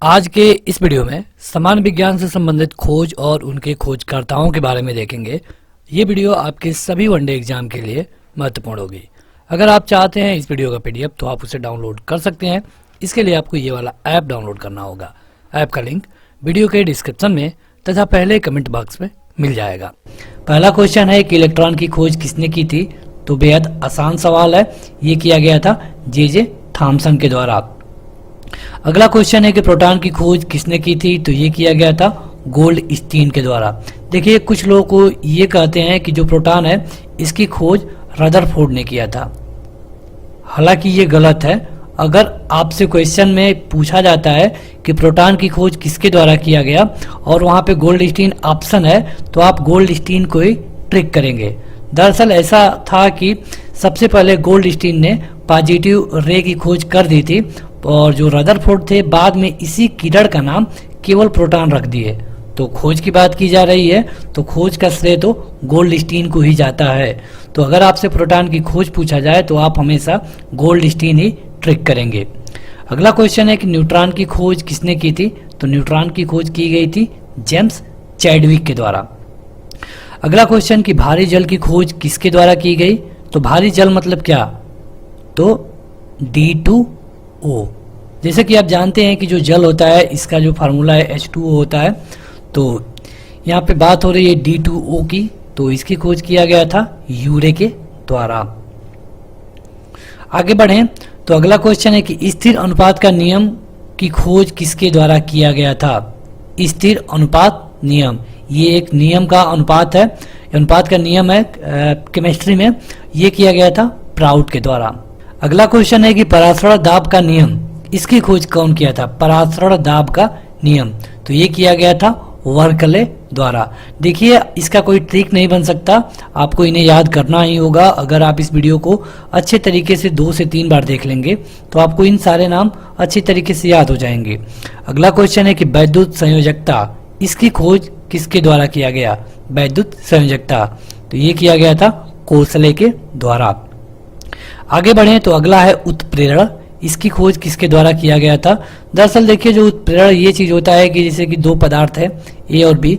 आज के इस वीडियो में समान विज्ञान से संबंधित खोज और उनके खोजकर्ताओं के बारे में देखेंगे। ये वीडियो आपके सभी वनडे एग्जाम के लिए महत्वपूर्ण होगी। अगर आप चाहते हैं इस वीडियो का पीडीएफ तो आप उसे डाउनलोड कर सकते हैं। इसके लिए आपको ये वाला ऐप डाउनलोड करना होगा। ऐप का लिंक वीडियो के डिस्क्रिप्शन में तथा पहले कमेंट बॉक्स में मिल जाएगा। पहला क्वेश्चन है कि इलेक्ट्रॉन की खोज किसने की थी? तो बेहद आसान सवाल है। ये किया गया था जे थॉमसन के द्वारा। अगला क्वेश्चन है कि प्रोटॉन की खोज किसने की थी? तो ये किया गया था गोल्डस्टीन के द्वारा। देखिए, कुछ लोगों को ये कहते हैं कि जो प्रोटॉन है इसकी खोज रदरफोर्ड ने किया था। हालांकि ये गलत है। अगर आपसे क्वेश्चन में पूछा जाता है कि प्रोटॉन की खोज किसके द्वारा किया गया और वहां पे गोल्डस्टीन ऑप्शन है तो आप गोल्डस्टीन को ही ट्रिक करेंगे। दरअसल ऐसा था कि सबसे पहले गोल्डस्टीन ने पॉजिटिव रे की खोज कर दी थी और जो रदरफोर्ड थे बाद में इसी किरण का नाम केवल प्रोटॉन रख दिए। तो खोज की बात की जा रही है तो खोज का श्रेय तो गोल्डस्टीन को ही जाता है। तो अगर आपसे प्रोटॉन की खोज पूछा जाए तो आप हमेशा गोल्डस्टीन ही ट्रिक करेंगे। अगला क्वेश्चन है कि न्यूट्रॉन की खोज किसने की थी? तो न्यूट्रॉन की खोज की गई थी जेम्स चैडविक के द्वारा। अगला क्वेश्चन कि भारी जल की खोज किसके द्वारा की गई? तो भारी जल मतलब क्या? तो D2O। जैसे कि आप जानते हैं कि जो जल होता है इसका जो फार्मूला है H2O होता है। तो यहाँ पे बात हो रही है D2O की, तो इसकी खोज किया गया था यूरे के द्वारा। आगे बढ़ें तो अगला क्वेश्चन है कि स्थिर अनुपात का नियम की खोज किसके द्वारा किया गया था? स्थिर अनुपात नियम, ये एक नियम का अनुपात है, अनुपात का नियम है केमिस्ट्री में। ये किया गया था प्राउड के द्वारा। अगला क्वेश्चन है कि परासरण दाब का नियम, इसकी खोज कौन किया था? परासरण दाब का नियम, तो ये किया गया था वर्कले द्वारा। देखिए, इसका कोई ट्रिक नहीं बन सकता, आपको इन्हें याद करना ही होगा। अगर आप इस वीडियो को अच्छे तरीके से 2 से 3 बार देख लेंगे तो आपको इन सारे नाम अच्छी तरीके से याद हो जाएंगे। अगला क्वेश्चन है कि वैद्युत संयोजकता, इसकी खोज किसके द्वारा किया गया? वैद्युत संयोजकता, तो ये किया गया था कोसले के द्वारा। आगे बढ़े तो अगला है उत्प्रेरण, इसकी खोज किसके द्वारा किया गया था? दरअसल देखिए, जो उत्प्रेरण ये चीज होता है कि जैसे कि 2 पदार्थ है ए और बी,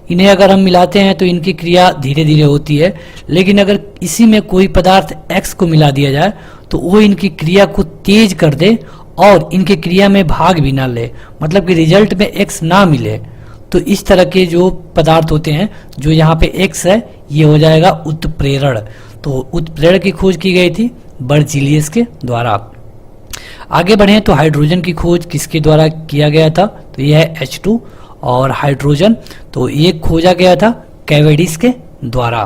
इन्हें अगर हम मिलाते हैं तो इनकी क्रिया धीरे धीरे होती है, लेकिन अगर इसी में कोई पदार्थ एक्स को मिला दिया जाए तो वो इनकी क्रिया को तेज कर दे और इनकी क्रिया में भाग भी ना ले, मतलब कि रिजल्ट में एक्स ना मिले। तो इस तरह के जो पदार्थ होते हैं, जो यहाँ पे एक्स है, ये हो जाएगा उत्प्रेरण। तो उत्प्रेरण की खोज की गई थी बर्जीलियस के द्वारा। आगे बढ़े तो हाइड्रोजन की खोज किसके द्वारा किया गया था? तो यह है H2 और हाइड्रोजन, तो ये खोजा गया था कैवेडिस के द्वारा।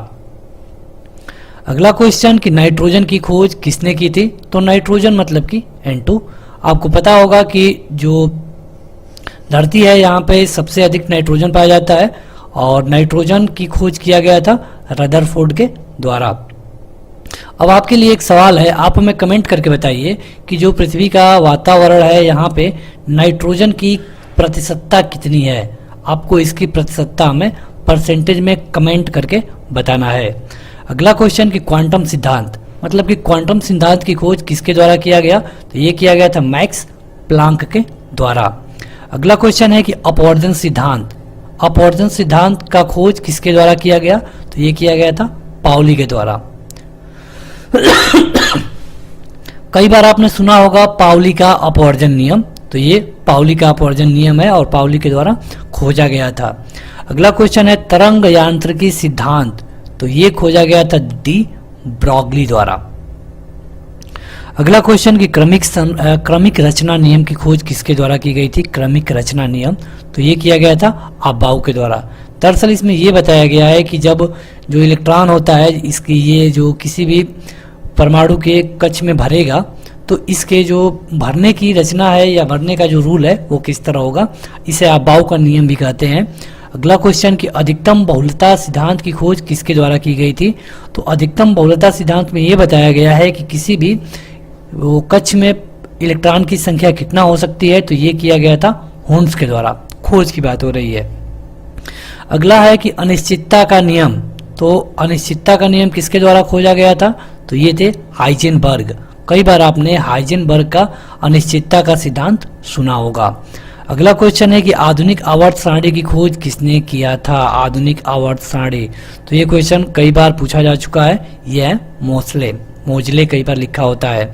अगला क्वेश्चन कि नाइट्रोजन की खोज किसने की थी? तो नाइट्रोजन मतलब कि N2। आपको पता होगा कि जो धरती है यहाँ पे सबसे अधिक नाइट्रोजन पाया जाता है और नाइट्रोजन की खोज किया गया था रदरफोर्ड के द्वारा। अब आपके लिए एक सवाल है, आप हमें कमेंट करके बताइए कि जो पृथ्वी का वातावरण है यहाँ पे नाइट्रोजन की प्रतिशतता कितनी है? आपको इसकी प्रतिशतता हमें परसेंटेज में कमेंट करके बताना है। अगला क्वेश्चन कि क्वांटम सिद्धांत, मतलब कि क्वांटम सिद्धांत की खोज किसके द्वारा किया गया? तो ये किया गया था मैक्स प्लांक के द्वारा। अगला क्वेश्चन है कि अपवर्जन सिद्धांत, अपवर्जन सिद्धांत का खोज किसके द्वारा किया गया? तो ये किया गया था पाउली के द्वारा। कई बार आपने सुना होगा पाउली का अपवर्जन नियम, तो ये पाउली का अपवर्जन नियम है और पाउली के द्वारा खोजा गया था। अगला क्वेश्चन है तरंग यांत्रिकी सिद्धांत, तो ये खोजा गया था डी ब्रॉगली द्वारा। अगला क्वेश्चन कि क्रमिक रचना नियम की खोज किसके द्वारा की गई थी? क्रमिक रचना नियम, तो ये किया गया था अबाउ के द्वारा। दरअसल इसमें ये बताया गया है कि जब जो इलेक्ट्रॉन होता है इसकी ये जो किसी भी परमाणु के कक्ष में भरेगा तो इसके जो भरने की रचना है या भरने का जो रूल है वो किस तरह होगा, इसे अबाउ का नियम भी कहते हैं। अगला क्वेश्चन कि अधिकतम बहुलता सिद्धांत की खोज किसके द्वारा की गई थी? तो अधिकतम बहुलता सिद्धांत में ये बताया गया है कि किसी भी वो कक्ष में इलेक्ट्रॉन की संख्या कितना हो सकती है, तो ये किया गया था होन्स के द्वारा। खोज की बात हो रही है। अगला है कि अनिश्चितता का नियम, तो अनिश्चितता का नियम किसके द्वारा खोजा गया था? तो ये थे हाइजेनबर्ग। कई बार आपने हाइजेनबर्ग का अनिश्चितता का सिद्धांत सुना होगा। अगला क्वेश्चन है कि आधुनिक आवर्त सारणी की खोज किसने किया था? आधुनिक आवर्त सारणी, तो ये क्वेश्चन कई बार पूछा जा चुका है, यह है मोजले कई बार लिखा होता है।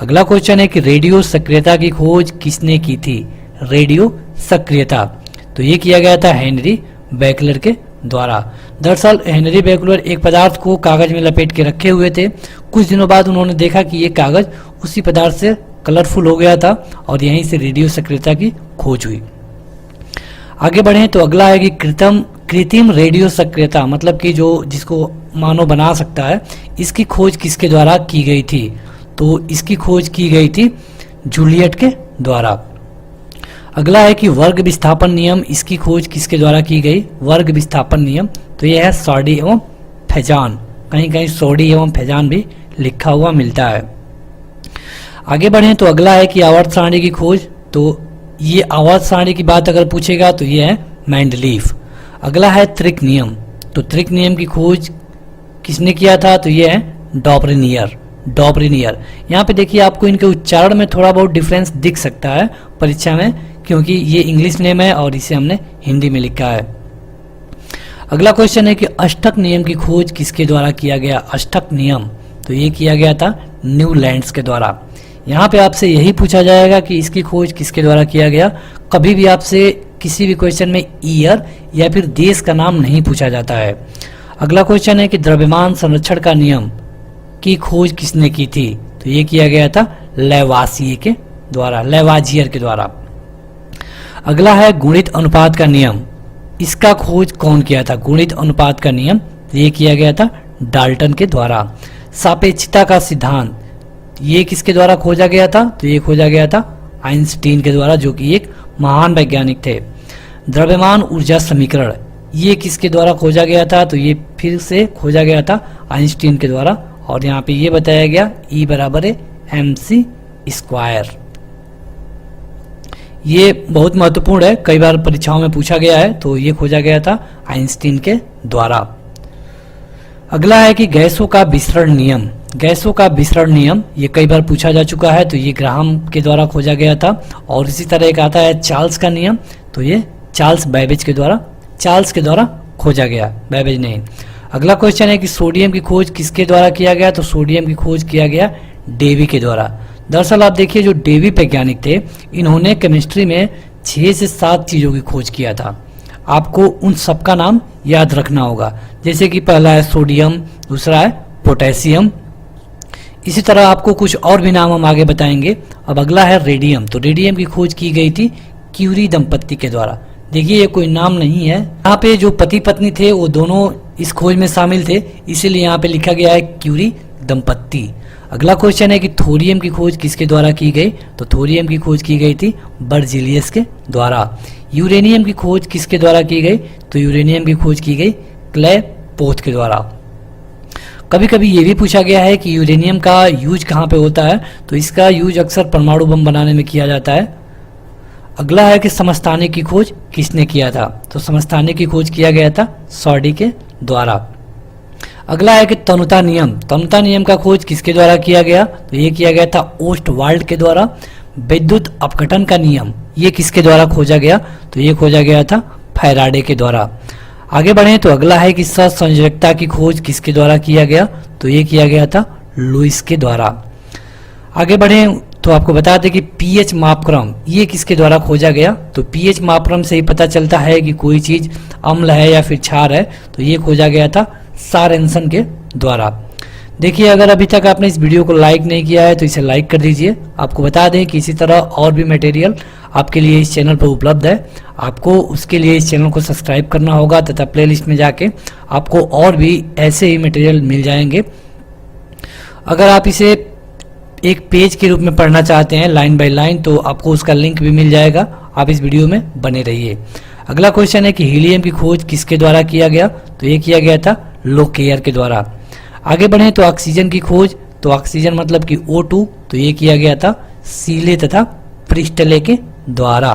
अगला क्वेश्चन है कि रेडियो सक्रियता की खोज किसने की थी? रेडियो सक्रियता, तो ये किया गया था हेनरी बेकलर के द्वारा। दरअसल हेनरी बेकलर एक पदार्थ को कागज में लपेट के रखे हुए थे। कुछ दिनों बाद उन्होंने देखा कि ये कागज उसी पदार्थ से कलरफुल हो गया था और यहीं से रेडियो सक्रियता की खोज हुई। आगे बढ़े तो अगला है कि कृत्रिम रेडियो सक्रियता, मतलब कि जो जिसको मानव बना सकता है, इसकी खोज किसके द्वारा की गई थी? तो इसकी खोज की गई थी जूलियट के द्वारा। अगला है कि वर्ग विस्थापन नियम, इसकी खोज किसके द्वारा की गई? वर्ग विस्थापन नियम, तो यह है सॉडी एवं फैजान, कहीं कहीं सोडी एवं फैजान भी लिखा हुआ मिलता है। आगे बढ़े तो अगला है कि आवर्त सारणी की खोज, तो ये आवर्त सारणी की बात अगर पूछेगा तो ये है मेंडलीफ। अगला है त्रिक नियम, तो त्रिक नियम की खोज किसने किया था? तो ये है डॉपरिनियर। यहाँ पे देखिए आपको इनके उच्चारण में थोड़ा बहुत डिफरेंस दिख सकता है परीक्षा में, क्योंकि ये इंग्लिश नेम है और इसे हमने हिंदी में लिखा है। अगला क्वेश्चन है कि अष्टक नियम की खोज किसके द्वारा किया गया? अष्टक नियम, तो ये किया गया था न्यूलैंड्स के द्वारा। यहाँ पे आपसे यही पूछा जाएगा कि इसकी खोज किसके द्वारा किया गया। कभी भी आपसे किसी भी क्वेश्चन में ईयर या फिर देश का नाम नहीं पूछा जाता है। अगला क्वेश्चन है कि द्रव्यमान संरक्षण का नियम की खोज किसने की थी? तो ये किया गया था लैवाजियर के द्वारा। अगला है गुणित अनुपात का नियम, इसका खोज कौन किया था? गुणित अनुपात का नियम, तो ये किया गया था डाल्टन के द्वारा। सापेक्षता का सिद्धांत, ये किसके द्वारा खोजा गया था? तो ये खोजा गया था आइंस्टीन के द्वारा, जो कि एक महान वैज्ञानिक थे। द्रव्यमान ऊर्जा समीकरण, ये किसके द्वारा खोजा गया था? तो ये फिर से खोजा गया था आइंस्टीन के द्वारा, और यहाँ पे ये बताया गया E बराबर है mc²। ये बहुत महत्वपूर्ण है, कई बार परीक्षाओं में पूछा गया है, तो ये खोजा गया था आइंस्टीन के द्वारा। अगला है कि गैसों का विसरण नियम, ये कई बार पूछा जा चुका है, तो ये ग्राहम के द्वारा खोजा गया था। और इसी तरह एक आता है चार्ल्स का नियम, तो ये चार्ल्स के द्वारा खोजा गया, बैबेज नहीं। अगला क्वेश्चन है कि सोडियम की खोज किसके द्वारा किया गया? तो सोडियम की खोज किया गया डेवी के द्वारा। दरअसल आप देखिए जो डेवी वैज्ञानिक थे, इन्होंने केमिस्ट्री में 6 से 7 चीजों की खोज किया था। आपको उन सबका नाम याद रखना होगा, जैसे कि पहला है सोडियम, दूसरा है पोटेशियम, इसी तरह आपको कुछ और भी नाम हम आगे बताएंगे। अब अगला है रेडियम, तो रेडियम की खोज की गई थी क्यूरी दंपत्ति के द्वारा। देखिए ये कोई नाम नहीं है, यहाँ पे जो पति पत्नी थे वो दोनों इस खोज में शामिल थे, इसीलिए यहाँ पे लिखा गया है क्यूरी दंपत्ति। अगला क्वेश्चन है कि थोरियम की खोज किसके द्वारा की गई? तो थोरियम की खोज की गई थी बर्जीलियस के द्वारा। यूरेनियम की खोज किसके द्वारा की गई? तो यूरेनियम की खोज की गई क्लेपोथ के द्वारा। कभी कभी ये भी पूछा गया है कि यूरेनियम का यूज कहाँ पे होता है? तो इसका यूज अक्सर परमाणु बम बनाने में किया जाता है। अगला है कि समस्थानिक की खोज किसने किया था? तो समस्थानिक की खोज किया गया था सॉडी के द्वारा। अगला है कि तनुता नियम का खोज किसके द्वारा किया गया? तो ये किया गया था ओस्टवाल्ड के द्वारा। विद्युत अपघटन का नियम, ये किसके द्वारा खोजा गया? तो ये खोजा गया था फैराडे के द्वारा। आगे बढ़े तो अगला है कि सहसंयोजकता की खोज किसके द्वारा किया गया? तो ये किया गया था लुईस के द्वारा। आगे बढ़े तो आपको बता दें कि पीएच मापक्रम ये किसके द्वारा खोजा गया? तो पीएच मापक्रम से ही पता चलता है कि कोई चीज अम्ल है या फिर क्षार है, तो ये खोजा गया था सारेंसन के द्वारा। देखिए अगर अभी तक आपने इस वीडियो को लाइक नहीं किया है तो इसे लाइक कर दीजिए। आपको बता दें कि इसी तरह और भी मटेरियल आपके लिए इस चैनल पर उपलब्ध है। आपको उसके लिए इस चैनल को सब्सक्राइब करना होगा तथा प्लेलिस्ट में जाके आपको और भी ऐसे ही मटेरियल मिल जाएंगे। अगर आप इसे एक पेज के रूप में पढ़ना चाहते हैं लाइन बाय लाइन, तो आपको उसका लिंक भी मिल जाएगा। आप इस वीडियो में बने रहिए। अगला क्वेश्चन है कि हीलियम की खोज किसके द्वारा किया गया? तो ये किया गया था लोकेयर के द्वारा। आगे बढ़े तो ऑक्सीजन की खोज, तो ऑक्सीजन मतलब कि O2, तो ये किया गया था सीले तथा प्रिस्टले के द्वारा।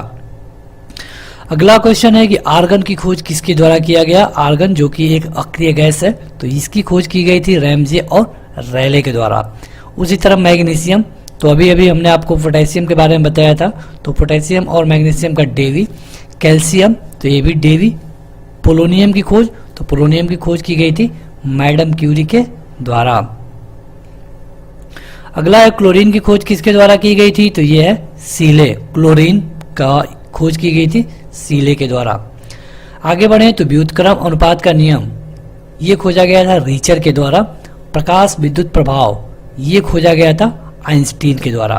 अगला क्वेश्चन है कि आर्गन की खोज किसके द्वारा किया गया? आर्गन जो कि एक अक्रिय गैस है, तो इसकी खोज की गई थी रैमजे और रैले के द्वारा। उसी तरह मैग्नीशियम, तो अभी अभी हमने आपको पोटेशियम के बारे में बताया था, तो पोटेशियम और मैग्नीशियम का डेवी। कैल्शियम, तो ये भी डेवी। पोलोनियम की खोज, तो पोलोनियम की खोज की गई थी मैडम क्यूरी के द्वारा। अगला है क्लोरीन की खोज किसके द्वारा की गई थी, तो ये है सीले। क्लोरीन का खोज की गई थी सीले के द्वारा। आगे बढ़े तो व्युत्क्रम अनुपात का नियम, ये खोजा गया था रीचर के द्वारा। प्रकाश विद्युत प्रभाव, ये खोजा गया था आइंस्टीन के द्वारा।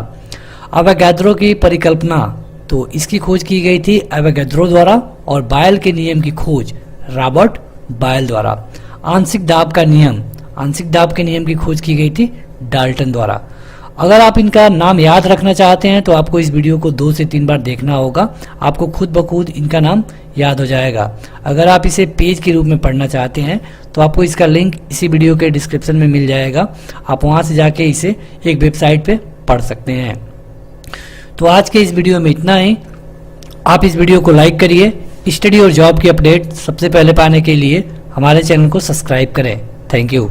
अवोगाद्रो की परिकल्पना, तो इसकी खोज की गई थी अवोगाद्रो द्वारा। और बायल के नियम की खोज रॉबर्ट बायल द्वारा। आंशिक दाब का नियम, आंशिक दाब के नियम की खोज की गई थी डाल्टन द्वारा। अगर आप इनका नाम याद रखना चाहते हैं तो आपको इस वीडियो को 2 से 3 बार देखना होगा, आपको खुद ब खुद इनका नाम याद हो जाएगा। अगर आप इसे पेज के रूप में पढ़ना चाहते हैं तो आपको इसका लिंक इसी वीडियो के डिस्क्रिप्शन में मिल जाएगा, आप वहां से जाके इसे एक वेबसाइट पे पढ़ सकते हैं। तो आज के इस वीडियो में इतना ही। आप इस वीडियो को लाइक करिए। स्टडी और जॉब की अपडेट सबसे पहले पाने के लिए हमारे चैनल को सब्सक्राइब करें। Thank you.